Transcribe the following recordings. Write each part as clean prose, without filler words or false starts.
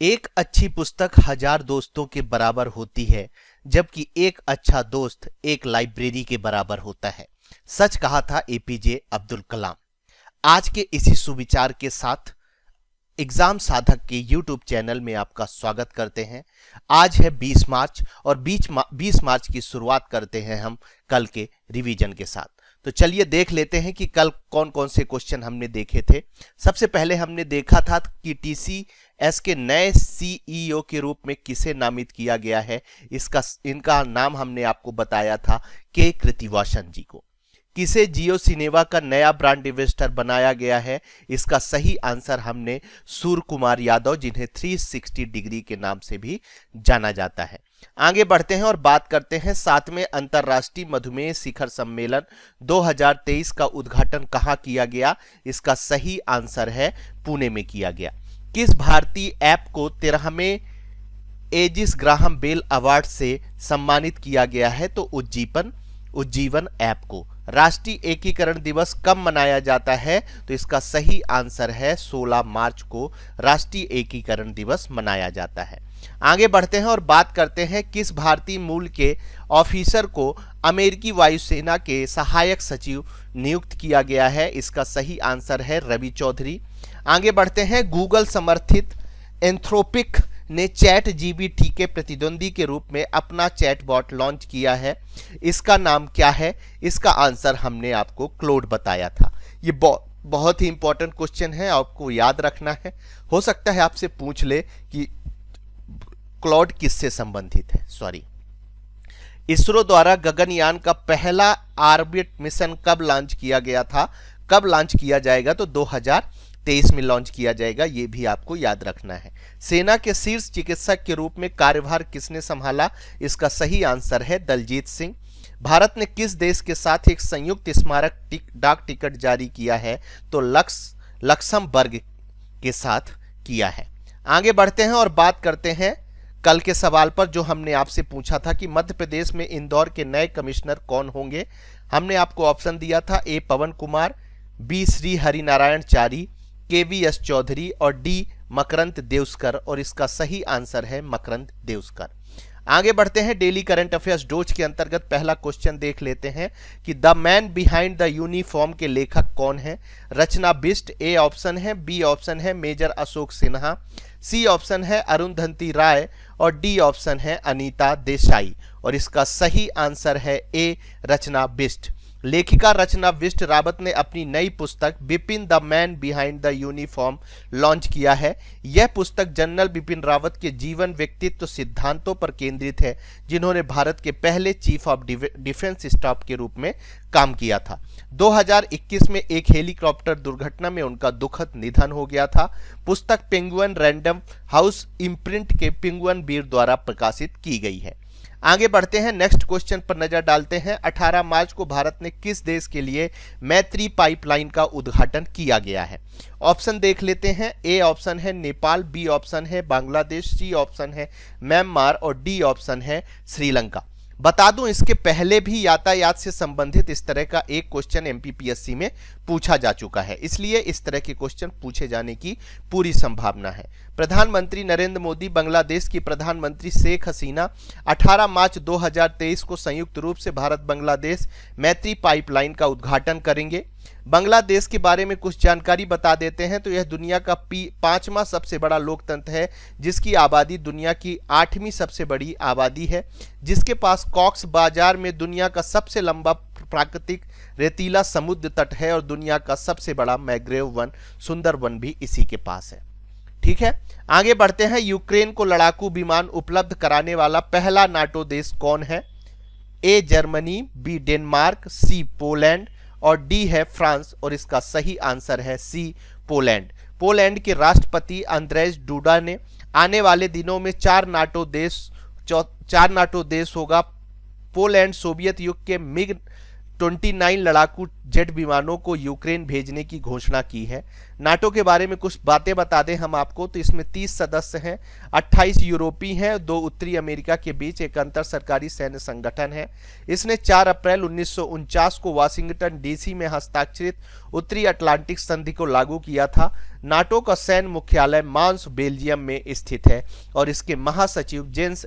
एक अच्छी पुस्तक हजार दोस्तों के बराबर होती है, जबकि एक अच्छा दोस्त एक लाइब्रेरी के बराबर होता है। सच कहा था एपीजे अब्दुल कलाम। आज के इसी सुविचार के साथ एग्जाम साधक के यूट्यूब चैनल में आपका स्वागत करते हैं। आज है 20 मार्च और 20 मार्च की शुरुआत करते हैं हम कल के रिवीजन के साथ। तो चलिए देख लेते हैं कि कल कौन कौन से क्वेश्चन हमने देखे थे। सबसे पहले हमने देखा था कि टीसीएस के नए सीईओ के रूप में किसे नामित किया गया है। इनका नाम हमने आपको बताया था के कृतिवासन जी को। किसे जियो सिनेमा का नया ब्रांड इन्वेस्टर बनाया गया है। इसका सही आंसर हमने सूर्य कुमार यादव, जिन्हें 360 डिग्री के नाम से भी जाना जाता है। आगे बढ़ते हैं और बात करते हैं 7वें अंतर्राष्ट्रीय मधुमेह शिखर सम्मेलन 2023 का उद्घाटन कहां किया गया। इसका सही आंसर है पुणे में किया गया। किस भारतीय ऐप को 13वें एजिस ग्राहम बेल अवार्ड से सम्मानित किया गया है। तो उज्जीवन ऐप को। राष्ट्रीय एकीकरण दिवस कब मनाया जाता है। तो इसका सही आंसर है 16 मार्च को राष्ट्रीय एकीकरण दिवस मनाया जाता है। आगे बढ़ते हैं और बात करते हैं किस भारतीय मूल के ऑफिसर को अमेरिकी वायुसेना के सहायक सचिव नियुक्त किया गया है। इसका सही आंसर है रवि चौधरी। आगे बढ़ते हैं गूगल समर्थित एंथ्रोपिक ने चैट जीपीटी के प्रतिद्वंदी के रूप में अपना चैटबॉट लॉन्च किया है। इसका नाम क्या है। इसका आंसर हमने आपको क्लोड बताया था। ये बहुत ही इंपॉर्टेंट क्वेश्चन है, आपको याद रखना है। हो सकता है आपसे पूछ ले कि क्लाउड किससे संबंधित है। सॉरी। इसरो द्वारा गगनयान का पहला ऑर्बिट मिशन कब लॉन्च किया गया था। कब लॉन्च किया जाएगा। तो 2023 में लॉन्च किया जाएगा। ये भी आपको याद रखना है। सेना के शीर्ष चिकित्सक के रूप में कार्यभार किसने संभाला। इसका सही आंसर है दलजीत सिंह। भारत ने किस देश के साथ एक संयुक्त स्मारक डाक टिकट जारी किया है। तो लक्समबर्ग के साथ किया है। आगे बढ़ते हैं और बात करते हैं कल के सवाल पर, जो हमने आपसे पूछा था कि मध्य प्रदेश में इंदौर के नए कमिश्नर कौन होंगे। हमने आपको ऑप्शन दिया था ए पवन कुमार, बी श्री हरिनारायण चारी, केवीएस चौधरी और डी मकरंद देउस्कर। और इसका सही आंसर है मकरंद देउस्कर। आगे बढ़ते हैं डेली करंट अफेयर्स डोज के अंतर्गत पहला क्वेश्चन देख लेते हैं कि the man behind the uniform के लेखक कौन है। रचना बिष्ट ए ऑप्शन है, बी ऑप्शन है major Ashok Sinha, C option है अरुंधति राय और डी ऑप्शन है अनीता देसाई। और इसका सही आंसर है ए रचना बिष्ट। लेखिका रचना बिष्ट रावत ने अपनी नई पुस्तक Bipin the man behind the uniform launch किया है। यह पुस्तक जनरल बिपिन रावत के जीवन, व्यक्तित्व, सिद्धांतों पर केंद्रित है, जिन्होंने भारत के पहले चीफ ऑफ डिफेंस स्टाफ के रूप में काम किया था। 2021 में एक हेलीकॉप्टर दुर्घटना में उनका दुखद निधन हो गया था। पुस्तक पेंगुइन रैंडम हाउस इम्प्रिंट के पेंगुइन बीर द्वारा प्रकाशित की गई है। आगे बढ़ते हैं, नेक्स्ट क्वेश्चन पर नजर डालते हैं। 18 मार्च को भारत ने किस देश के लिए मैत्री पाइपलाइन का उद्घाटन किया गया है। ऑप्शन देख लेते हैं। ए ऑप्शन है नेपाल, बी ऑप्शन है बांग्लादेश, सी ऑप्शन है म्यांमार और डी ऑप्शन है श्रीलंका। बता दूं, इसके पहले भी यातायात से संबंधित इस तरह का एक क्वेश्चन एमपीपीएससी में पूछा जा चुका है, इसलिए इस तरह के क्वेश्चन पूछे जाने की पूरी संभावना है। प्रधानमंत्री नरेंद्र मोदी बांग्लादेश की प्रधानमंत्री शेख हसीना 18 मार्च 2023 को संयुक्त रूप से भारत बांग्लादेश मैत्री पाइपलाइन का उद्घाटन करेंगे। बांग्लादेश के बारे में कुछ जानकारी बता देते हैं। तो यह दुनिया का 5वां सबसे बड़ा लोकतंत्र है, जिसकी आबादी दुनिया की 8वीं सबसे बड़ी आबादी है, जिसके पास कॉक्स बाजार में दुनिया का सबसे लंबा प्राकृतिक रेतीला समुद्र तट है और दुनिया का सबसे बड़ा मैंग्रोव वन, सुंदर वन भी इसी के पास है। ठीक है, आगे बढ़ते हैं। यूक्रेन को लड़ाकू विमान उपलब्ध कराने वाला पहला नाटो देश कौन है। A Germany, B Denmark, C Poland और डी है फ्रांस। और इसका सही आंसर है सी पोलैंड। पोलैंड के राष्ट्रपति अंद्रेज डूडा ने आने वाले दिनों में 4 नाटो देश होगा। पोलैंड सोवियत युग के मिग 29 लड़ाकू जेट विमानों को यूक्रेन भेजने की घोषणा की है। नाटो के बारे में कुछ बातें बता दें हम आपको, तो इसमें 30 सदस्य हैं, 28 यूरोपीय हैं, 2 उत्तरी अमेरिका के बीच एक अंतर सरकारी सैन्य संगठन है। इसने 4 अप्रैल 1949 को वाशिंगटन डीसी में हस्ताक्षरित उत्तरी अटलांटिक संधि को लागू किया था। नाटो का सैन्य मुख्यालय मांस बेल्जियम में स्थित है और इसके महासचिव जेंस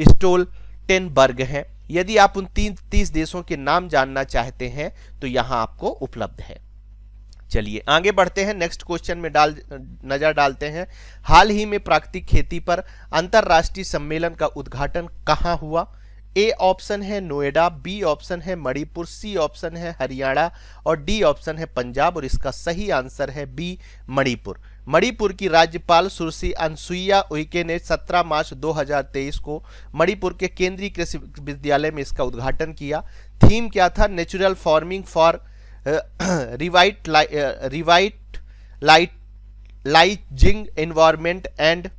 स्टोल्टेनबर्ग हैं। यदि आप उन 30 देशों के नाम जानना चाहते हैं तो यहां आपको उपलब्ध है। चलिए आगे बढ़ते हैं, नेक्स्ट क्वेश्चन में नजर डालते हैं। हाल ही में प्राकृतिक खेती पर अंतरराष्ट्रीय सम्मेलन का उद्घाटन कहां हुआ? ए ऑप्शन है नोएडा, बी ऑप्शन है मणिपुर, सी ऑप्शन है हरियाणा और डी ऑप्शन है पंजाब और इसका सही आंसर है बी मणिपुर। मणिपुर की राज्यपाल सुश्री अनसुईया उइके ने 17 मार्च 2023 को मणिपुर के केंद्रीय कृषि विश्वविद्यालय में इसका उद्घाटन किया। थीम क्या था? Natural farming for revitalising environment and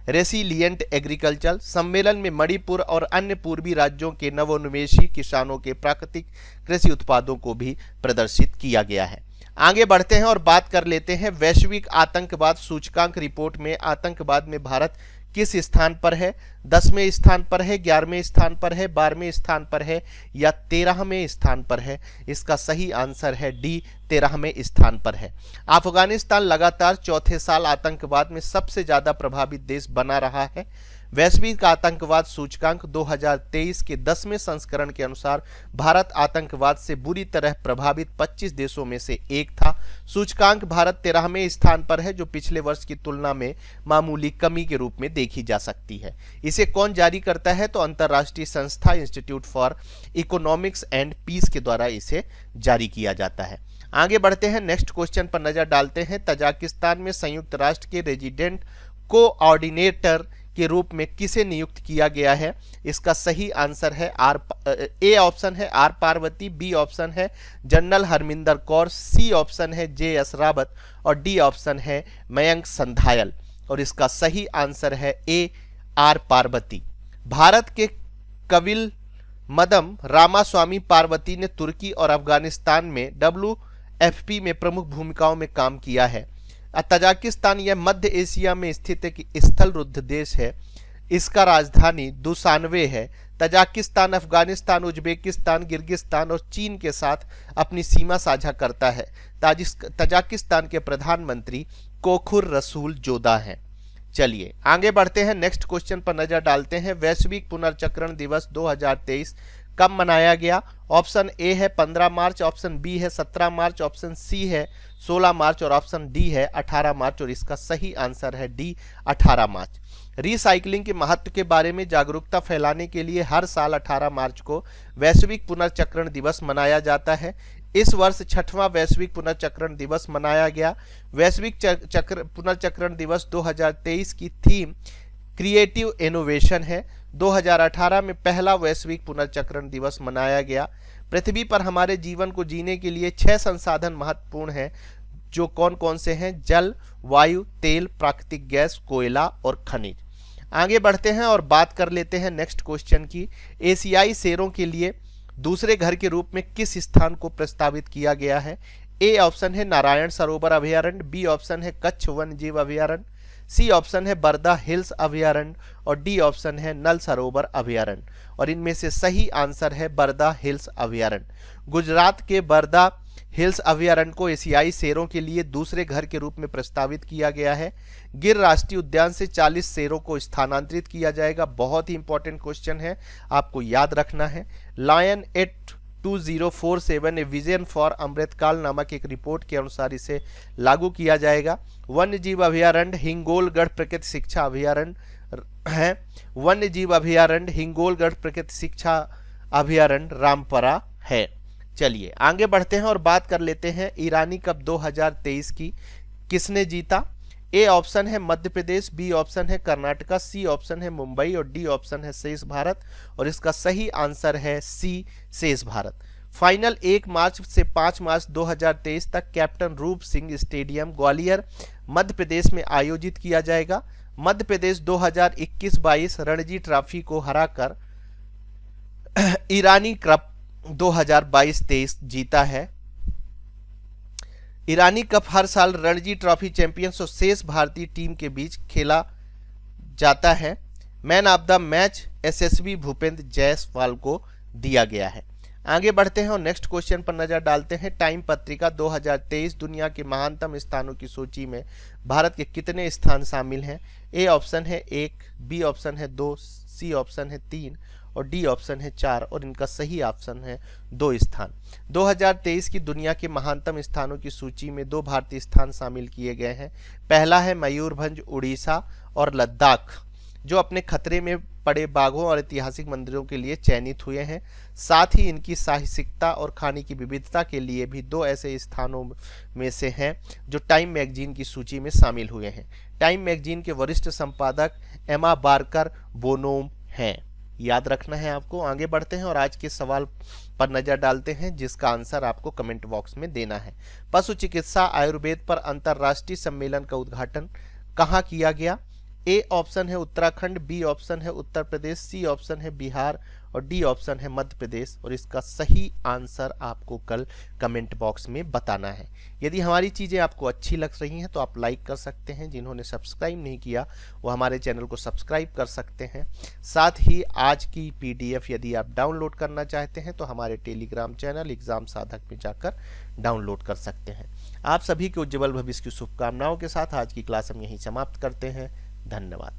resilient agriculture. सम्मेलन में मणिपुर और अन्य पूर्वी राज्यों के नवोन्मेषी किसानों के प्राकृतिक कृषि उत्पादों को भी प्रदर्शित किया गया है। आगे बढ़ते हैं और बात कर लेते हैं वैश्विक आतंकवाद सूचकांक रिपोर्ट में आतंकवाद में भारत किस स्थान पर है? 10वें स्थान पर है, 11वें स्थान पर है, 12वें स्थान पर है या 13वें स्थान पर है? इसका सही आंसर है डी, 13वें स्थान पर है। अफगानिस्तान लगातार चौथे साल आतंकवाद में सबसे ज्यादा प्रभावित देश बना रहा है। वैश्विक आतंकवाद सूचकांक 2023 के 10वें संस्करण के अनुसार भारत आतंकवाद से बुरी तरह प्रभावित 25 देशों में से एक था। सूचकांक भारत 13वें स्थान पर है, जो पिछले वर्ष की तुलना में मामूली कमी के रूप में देखी जा सकती है। इसे कौन जारी करता है? तो अंतर्राष्ट्रीय संस्था institute for economics and peace के द्वारा इसे जारी किया जाता है। आगे बढ़ते हैं, नेक्स्ट क्वेश्चन पर नजर डालते हैं। तजाकिस्तान में संयुक्त राष्ट्र के रेजिडेंट कोऑर्डिनेटर के रूप में किसे नियुक्त किया गया है? इसका सही आंसर है ए ऑप्शन है आर पार्वती, बी ऑप्शन है general Harminder Kaur, C option है जे.एस. रावत और डी ऑप्शन है मयंक संधायल और इसका सही आंसर है ए आर पार्वती। भारत के कविल मदम रामास्वामी पार्वती ने तुर्की और अफगानिस्तान में WFP में प्रमुख भूमिकाओं में काम किया है। तजाकिस्तान यह मध्य एशिया में स्थित एक स्थल रुद्ध देश है। इसका राजधानी दुशानवे है। तजाकिस्तान अफगानिस्तान, उज्बेकिस्तान, किर्गिस्तान और चीन के साथ अपनी सीमा साझा करता है। तजाकिस्तान के प्रधानमंत्री कोखुर रसूल जोदा हैं। चलिए आगे बढ़ते हैं, नेक्स्ट क्वेश्चन पर नजर डालते हैं। वैश्विक पुनर्चक्रण दिवस 2023 कब मनाया गया? ऑप्शन ए है 15 मार्च, ऑप्शन बी है 17 मार्च, ऑप्शन सी है 16 मार्च और ऑप्शन डी है 18 मार्च और इसका सही आंसर है डी, 18 मार्च। रिसाइकलिंग के महत्व के बारे में जागरूकता फैलाने के लिए हर साल 18 मार्च को वैश्विक पुनर्चक्रण दिवस मनाया जाता है। इस वर्ष 6वां वैश्विक पुनर्चक्रण दिवस मनाया गया। वैश्विक पुनर्चक्रण दिवस 2023 की थीम क्रिएटिव इनोवेशन है। 2018 में पहला वैश्विक पुनर्चक्रण दिवस मनाया गया। पृथ्वी पर हमारे जीवन को जीने के लिए 6 संसाधन महत्वपूर्ण हैं, जो कौन कौन से हैं? जल, वायु, तेल, प्राकृतिक गैस, कोयला और खनिज। आगे बढ़ते हैं और बात कर लेते हैं नेक्स्ट क्वेश्चन की। एशियाई शेरों के लिए दूसरे घर के रूप में किस स्थान को प्रस्तावित किया गया है? ए ऑप्शन है नारायण सरोवर अभयारण्य, बी ऑप्शन है कच्छ वन्यजीव अभयारण्य, सी ऑप्शन है बरदा हिल्स अभयारण्य और डी ऑप्शन है नल सरोवर अभयारण्य और इनमें से सही आंसर है बरदा हिल्स अभयारण्य। गुजरात के बरदा हिल्स अभयारण्य को एशियाई शेरों के लिए दूसरे घर के रूप में प्रस्तावित किया गया है। गिर राष्ट्रीय उद्यान से 40 शेरों को स्थानांतरित किया जाएगा। बहुत ही इंपॉर्टेंट क्वेश्चन है, आपको याद रखना है। Lion at 2047 a vision for Amritkaal नामक एक रिपोर्ट के अनुसार इसे लागू किया जाएगा। वन्य जीव अभयारण्य हिंगोलगढ़ प्रकृति शिक्षा अभयारण्य है। वन्य जीव अभयारण्य हिंगोलगढ़ प्रकृति शिक्षा अभयारण्य रामपरा है। चलिए आगे बढ़ते हैं और बात कर लेते हैं ईरानी कप 2023 की किसने जीता? ए ऑप्शन है मध्य प्रदेश, बी ऑप्शन है कर्नाटका, सी ऑप्शन है मुंबई और डी ऑप्शन है शेष भारत और इसका सही आंसर है सी, शेष भारत। फाइनल 1 मार्च से 5 मार्च 2023 तक कैप्टन रूप सिंह स्टेडियम ग्वालियर मध्य प्रदेश में आयोजित किया जाएगा। मध्य प्रदेश 2021-22 रणजी ट्रॉफी को हराकर ईरानी कप 2022-23 जीता है। ईरानी कप हर साल रणजी ट्रॉफी चैंपियंस और शेष भारतीय टीम के बीच खेला जाता है। Man of the match SSV Bhupendra Jaiswal को दिया गया है। आगे बढ़ते हैं और नेक्स्ट क्वेश्चन पर नजर डालते हैं। टाइम पत्रिका 2023 दुनिया के महानतम स्थानों की सूची में भारत के कितने स्थान शामिल हैं? ए ऑप्शन है 1, बी ऑप्शन है 2, सी ऑप्शन है 3 और डी ऑप्शन है 4 और इनका सही ऑप्शन है 2 स्थान। 2023 की दुनिया के महानतम स्थानों की सूची में 2 भारतीय स्थान शामिल किए गए हैं। पहला है मयूरभंज उड़ीसा और लद्दाख, जो अपने खतरे में पड़े बागों और ऐतिहासिक मंदिरों के लिए चयनित हुए हैं। साथ ही इनकी साहसिकता और खाने की विविधता के लिए भी 2 ऐसे स्थानों में से हैं जो टाइम मैगजीन की सूची में शामिल हुए हैं। टाइम मैगजीन के वरिष्ठ संपादक एमा बार्कर बोनोम हैं, याद रखना है आपको। आगे बढ़ते हैं और आज के सवाल पर नजर डालते हैं, जिसका आंसर आपको कमेंट बॉक्स में देना है। पशु चिकित्सा आयुर्वेद पर अंतर्राष्ट्रीय सम्मेलन का उद्घाटन कहाँ किया गया? ए ऑप्शन है उत्तराखंड, बी ऑप्शन है उत्तर प्रदेश, सी ऑप्शन है बिहार और डी ऑप्शन है मध्य प्रदेश और इसका सही आंसर आपको कल कमेंट बॉक्स में बताना है। यदि हमारी चीज़ें आपको अच्छी लग रही हैं तो आप लाइक कर सकते हैं। जिन्होंने सब्सक्राइब नहीं किया वो हमारे चैनल को सब्सक्राइब कर सकते हैं। साथ ही आज की पीडीएफ यदि आप डाउनलोड करना चाहते हैं तो हमारे टेलीग्राम चैनल एग्जाम साधक में जाकर डाउनलोड कर सकते हैं। आप सभी के उज्जवल भविष्य की शुभकामनाओं के साथ आज की क्लास हम यहीं समाप्त करते हैं। धन्यवाद।